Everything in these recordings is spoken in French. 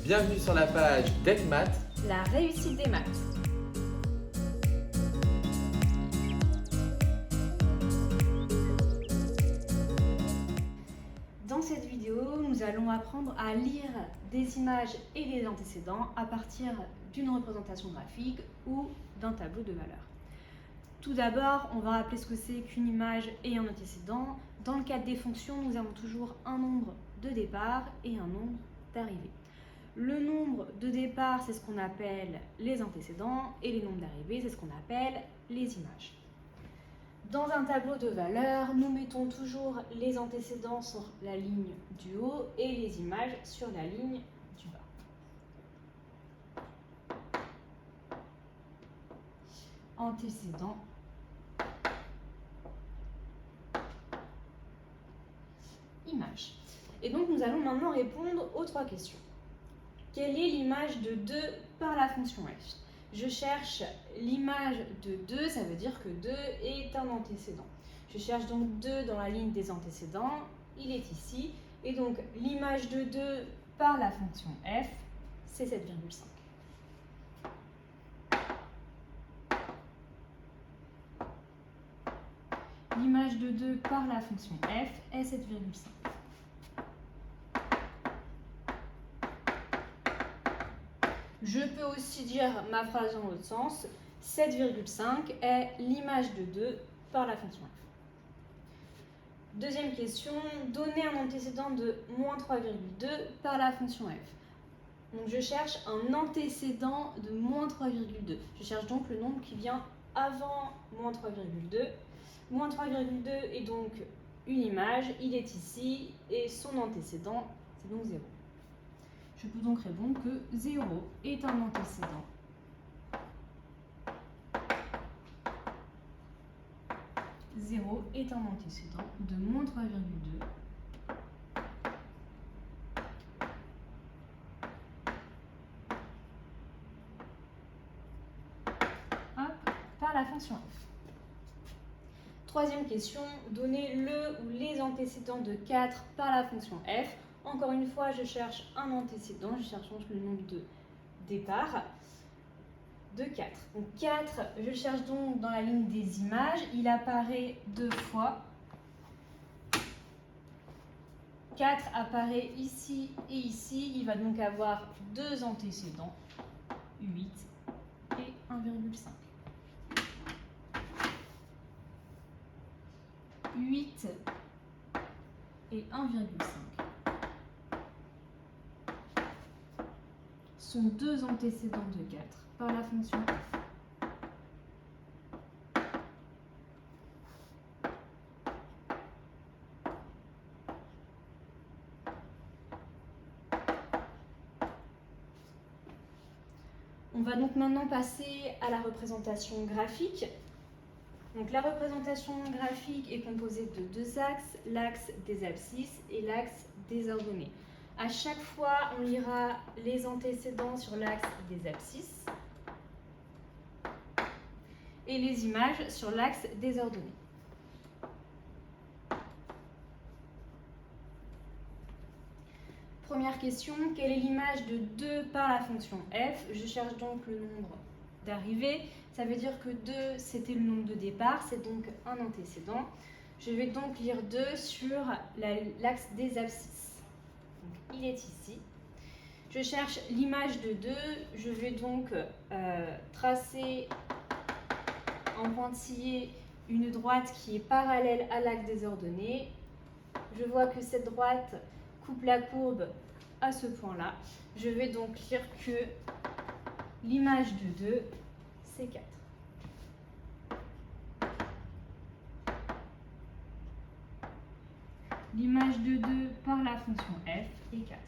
Bienvenue sur la page DECMath. La réussite des maths. Dans cette vidéo, nous allons apprendre à lire des images et des antécédents à partir d'une représentation graphique ou d'un tableau de valeurs. Tout d'abord, on va rappeler ce que c'est qu'une image et un antécédent. Dans le cadre des fonctions, nous avons toujours un nombre de départ et un nombre d'arrivée. Le nombre de départ, c'est ce qu'on appelle les antécédents, et les nombres d'arrivée, c'est ce qu'on appelle les images. Dans un tableau de valeurs, nous mettons toujours les antécédents sur la ligne du haut et les images sur la ligne du bas. Antécédents, images. Et donc nous allons maintenant répondre aux trois questions. Quelle est l'image de 2 par la fonction f? Je cherche l'image de 2, ça veut dire que 2 est un antécédent. Je cherche donc 2 dans la ligne des antécédents, il est ici. Et donc l'image de 2 par la fonction f, c'est 7,5. L'image de 2 par la fonction f est 7,5. Je peux aussi dire ma phrase dans l'autre sens, 7,5 est l'image de 2 par la fonction f. Deuxième question, donner un antécédent de moins 3,2 par la fonction f. Donc je cherche un antécédent de moins 3,2. Je cherche donc le nombre qui vient avant moins 3,2. Moins 3,2 est donc une image, il est ici, et son antécédent, c'est donc 0. Je peux donc répondre que 0 est un antécédent. 0 est un antécédent de moins 3,2 par la fonction f. Troisième question, donner le ou les antécédents de 4 par la fonction f. Encore une fois, je cherche un antécédent, je cherche donc le nombre de départ de 4. Donc 4, je le cherche donc dans la ligne des images, il apparaît 2 fois. 4 apparaît ici et ici, il va donc avoir 2 antécédents, 8 et 1,5. 8 et 1,5 sont 2 antécédents de 4 par la fonction f. On va donc maintenant passer à la représentation graphique. Donc la représentation graphique est composée de 2 axes, l'axe des abscisses et l'axe des ordonnées. À chaque fois, on lira les antécédents sur l'axe des abscisses et les images sur l'axe des ordonnées. Première question, quelle est l'image de 2 par la fonction f? Je cherche donc le nombre d'arrivée. Ça veut dire que 2, c'était le nombre de départ, c'est donc un antécédent. Je vais donc lire 2 sur l'axe des abscisses. Donc, il est ici. Je cherche l'image de 2. Je vais donc tracer en pointillé une droite qui est parallèle à l'axe des ordonnées. Je vois que cette droite coupe la courbe à ce point-là. Je vais donc lire que l'image de 2, c'est 4. L'image de 2 par la fonction f est 4.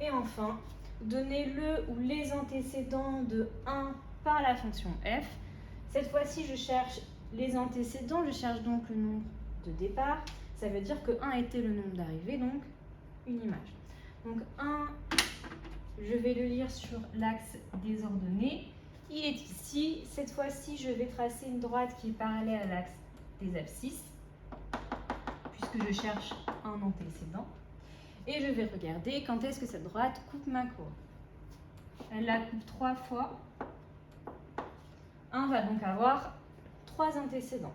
Et enfin, donner le ou les antécédents de 1 par la fonction f. Cette fois-ci, je cherche les antécédents, je cherche donc le nombre de départ. Ça veut dire que 1 était le nombre d'arrivée, donc une image. Donc 1, je vais le lire sur l'axe des ordonnées. il est ici. Cette fois-ci, je vais tracer une droite qui est parallèle à l'axe des abscisses, puisque je cherche un antécédent. Et je vais regarder quand est-ce que cette droite coupe ma courbe. Elle la coupe 3 fois. 1 va donc avoir 3 antécédents.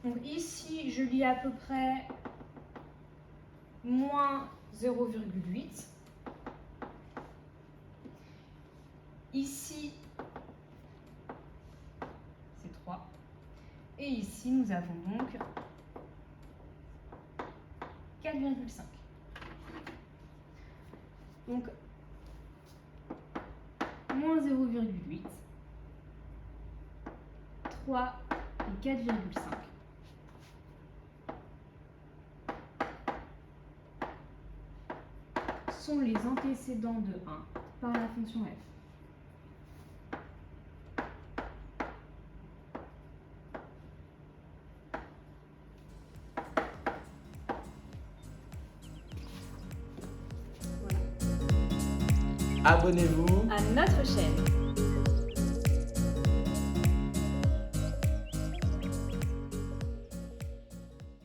Donc ici, je lis à peu près moins 0,8. Ici, c'est 3. Et ici, nous avons donc 4,5. Donc, moins 0,8, 3 et 4,5 sont les antécédents de 1 par la fonction f. Abonnez-vous À notre chaîne.